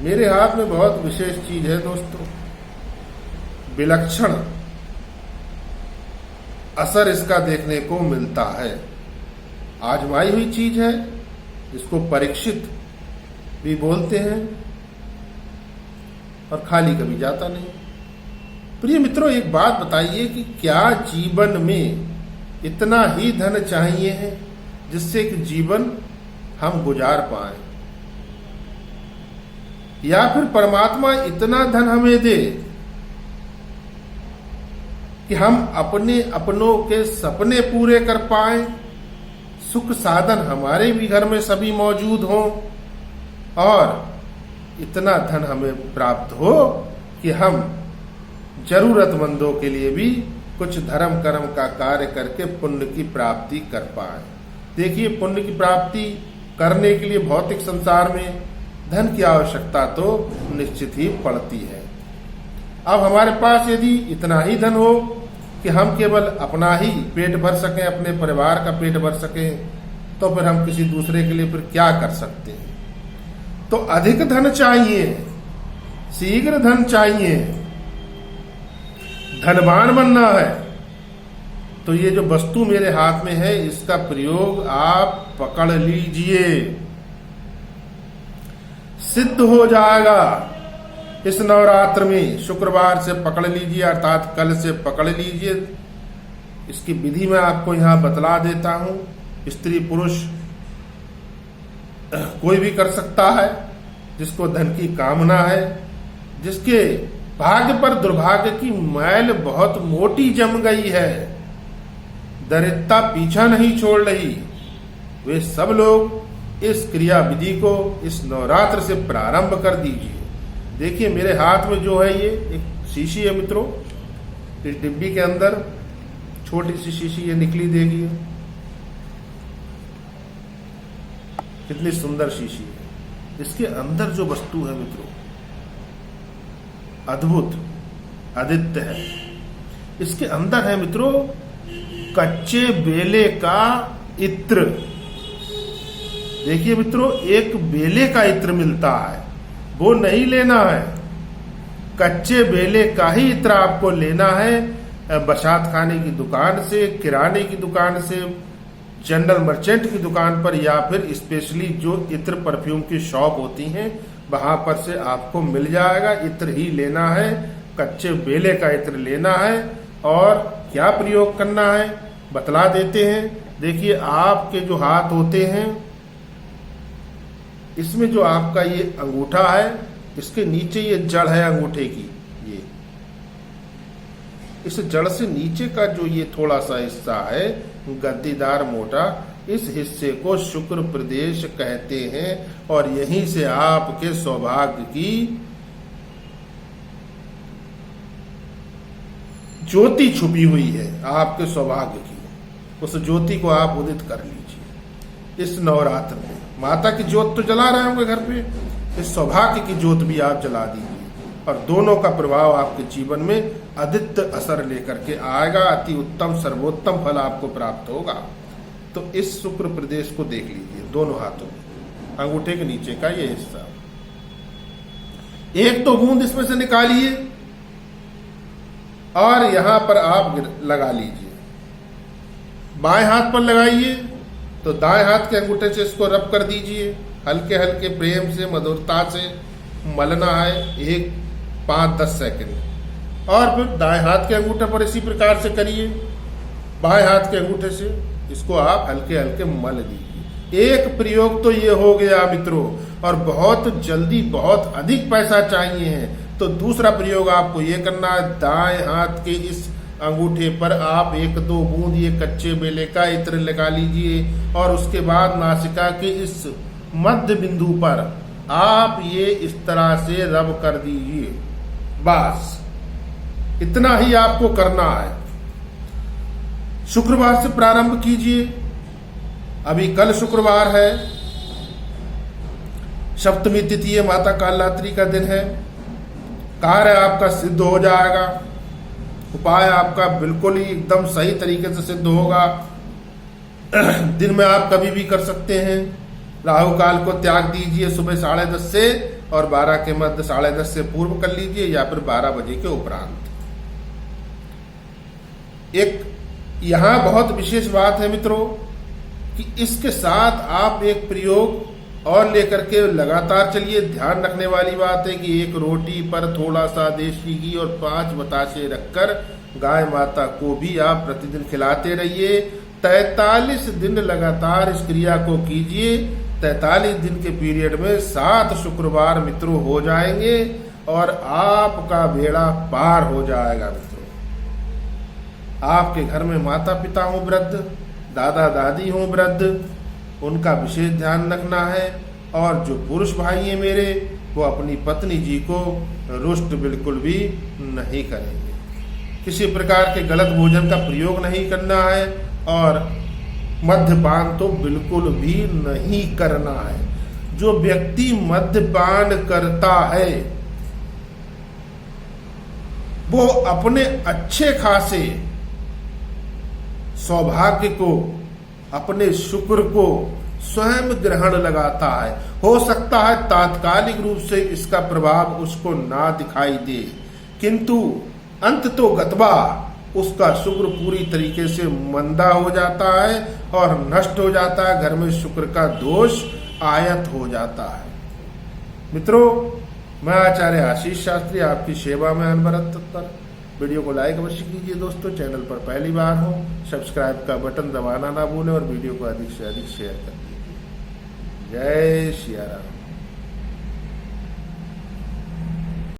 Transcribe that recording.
मेरे हाथ में बहुत विशेष चीज है दोस्तों, विलक्षण असर इसका देखने को मिलता है। आजमाई हुई चीज है, इसको परीक्षित भी बोलते हैं और खाली कभी जाता नहीं। प्रिय मित्रों, एक बात बताइए कि क्या जीवन में इतना ही धन चाहिए है जिससे कि जीवन हम गुजार पाए, या फिर परमात्मा इतना धन हमें दे कि हम अपने अपनों के सपने पूरे कर पाए, सुख साधन हमारे भी घर में सभी मौजूद हों, और इतना धन हमें प्राप्त हो कि हम जरूरतमंदों के लिए भी कुछ धर्म कर्म का कार्य करके पुण्य की प्राप्ति कर पाए। देखिए, पुण्य की प्राप्ति करने के लिए भौतिक संसार में धन की आवश्यकता तो निश्चित ही पड़ती है। अब हमारे पास यदि इतना ही धन हो कि हम केवल अपना ही पेट भर सकें, अपने परिवार का पेट भर सकें, तो फिर हम किसी दूसरे के लिए फिर क्या कर सकते हैं। तो अधिक धन चाहिए, शीघ्र धन चाहिए, धनवान बनना है, तो ये जो वस्तु मेरे हाथ में है इसका प्रयोग आप पकड़ लीजिए, सिद्ध हो जाएगा। इस नवरात्र में शुक्रवार से पकड़ लीजिए, अर्थात कल से पकड़ लीजिए। इसकी विधि मैं आपको यहां बतला देता हूं। स्त्री पुरुष कोई भी कर सकता है, जिसको धन की कामना है, जिसके भाग्य पर दुर्भाग्य की मैल बहुत मोटी जम गई है, दरिद्रता पीछा नहीं छोड़ रही, वे सब लोग इस क्रिया विधि को इस नवरात्र से प्रारंभ कर दीजिए। देखिए, मेरे हाथ में जो है ये एक शीशी है मित्रों, इस डिब्बी के अंदर छोटी सी शीशी ये निकली देगी, कितनी सुंदर शीशी है। इसके अंदर जो वस्तु है मित्रों, अद्भुत आदित्य है। इसके अंदर है मित्रों कच्चे बेले का इत्र। देखिए मित्रों, एक बेले का इत्र मिलता है, वो नहीं लेना है, कच्चे बेले का ही इत्र आपको लेना है। बसात खाने की दुकान से, किराने की दुकान से, जनरल मर्चेंट की दुकान पर, या फिर स्पेशली जो इत्र परफ्यूम की शॉप होती हैं वहां पर से आपको मिल जाएगा। इत्र ही लेना है, कच्चे बेले का इत्र लेना है। और क्या प्रयोग करना है बतला देते हैं। देखिए, आपके जो हाथ होते हैं, इसमें जो आपका ये अंगूठा है, इसके नीचे ये जड़ है अंगूठे की, ये इस जड़ से नीचे का जो ये थोड़ा सा हिस्सा है गद्दीदार मोटा, इस हिस्से को शुक्र प्रदेश कहते हैं। और यहीं से आपके सौभाग्य की ज्योति छुपी हुई है, आपके सौभाग्य की। उस ज्योति को आप उदित कर लीजिए इस नवरात्र में। माता की ज्योत तो जला रहे होंगे घर पे, इस सौभाग्य की ज्योत भी आप जला दीजिए, और दोनों का प्रभाव आपके जीवन में आदित्य असर लेकर के आएगा। अति उत्तम सर्वोत्तम फल आपको प्राप्त होगा। तो इस शुक्र प्रदेश को देख लीजिए, दोनों हाथों में अंगूठे के नीचे का ये हिस्सा, एक तो बूंद इसमें से निकालिए और यहां पर आप लगा लीजिए। बाएं हाथ पर लगाइए तो दाएं हाथ के अंगूठे से इसको रब कर दीजिए, हल्के हल्के प्रेम से मधुरता से मलना है 5-10 सेकंड। और फिर दाएं हाथ के अंगूठे पर इसी प्रकार से करिए, बाएं हाथ के अंगूठे से इसको आप हल्के हल्के मल दीजिए। एक प्रयोग तो ये हो गया मित्रों, और बहुत जल्दी बहुत अधिक पैसा चाहिए है तो दूसरा प्रयोग आपको ये करना है, दाएं हाथ के इस अंगूठे पर आप 1-2 बूंद ये कच्चे बेले का इत्र लगा लीजिए, और उसके बाद नासिका के इस मध्य बिंदु पर आप ये इस तरह से रब कर दीजिए। बस इतना ही आपको करना है। शुक्रवार से प्रारंभ कीजिए। अभी कल शुक्रवार है, सप्तमी तिथि है, माता कालरात्रि का दिन है। कार्य आपका सिद्ध हो जाएगा, उपाय आपका बिल्कुल ही एकदम सही तरीके से सिद्ध होगा। दिन में आप कभी भी कर सकते हैं। राहु काल को त्याग दीजिए सुबह 10:30 से और 12 के मध्य 10:30 से पूर्व कर लीजिए या फिर 12 बजे के उपरांत। एक यहां बहुत विशेष बात है मित्रों कि इसके साथ आप एक प्रयोग और लेकर के लगातार चलिए। ध्यान रखने वाली बात है कि एक रोटी पर थोड़ा सा देशी घी और 5 बताशे रखकर गाय माता को भी आप प्रतिदिन खिलाते रहिए। 43 दिन लगातार इस क्रिया को कीजिए। 43 दिन के पीरियड में 7 शुक्रवार मित्रों हो जाएंगे और आपका बेड़ा पार हो जाएगा मित्रों। आपके घर में माता पिता हो वृद्ध, दादा दादी हो वृद्ध, उनका विशेष ध्यान रखना है। और जो पुरुष भाई है मेरे, वो अपनी पत्नी जी को रुष्ट बिल्कुल भी नहीं करेंगे। किसी प्रकार के गलत भोजन का प्रयोग नहीं करना है और मद्यपान तो बिल्कुल भी नहीं करना है। जो व्यक्ति मद्यपान करता है वो अपने अच्छे खासे सौभाग्य को, अपने शुक्र को स्वयं ग्रहण लगाता है। हो सकता है तात्कालिक रूप से इसका प्रभाव उसको ना दिखाई दे, किंतु अंत तो गतवा उसका शुक्र पूरी तरीके से मंदा हो जाता है और नष्ट हो जाता है। घर में शुक्र का दोष आयत हो जाता है। मित्रों, मैं आचार्य आशीष शास्त्री आपकी सेवा में अनवरत तत्पर। वीडियो को लाइक अवश्य कीजिए दोस्तों। चैनल पर पहली बार हो, सब्सक्राइब का बटन दबाना ना भूलें और वीडियो को अधिक से अधिक शेयर कर दीजिए। जय श्री राम।